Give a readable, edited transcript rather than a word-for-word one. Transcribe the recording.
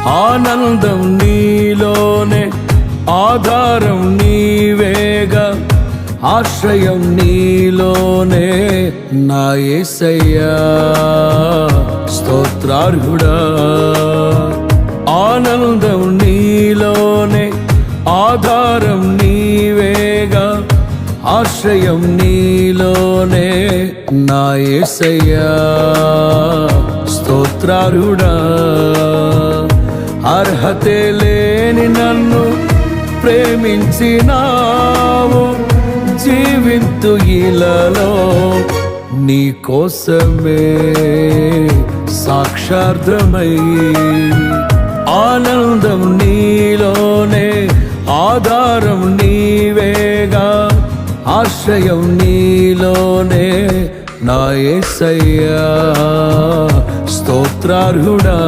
ఆనందం నీలోనే, ఆధారం నీవేగా, ఆశ్రయం నీలోనే నా యేసయ్యా స్తోత్రార్హుడా. ఆనందం నీలోనే, ఆధారం నీవేగా, ఆశ్రయం నీలోనే నా యేసయ్యా స్తోత్రార్హుడా. అర్హతే లేని నన్ను ప్రేమించినావు, జీవింతు ఇలలో నీ కోసమే సాక్షార్థమై. ఆనందం నీలోనే, ఆధారం నీవేగా, ఆశ్రయం నీలోనే నా యేసయ్యా స్తోత్రార్హుడా.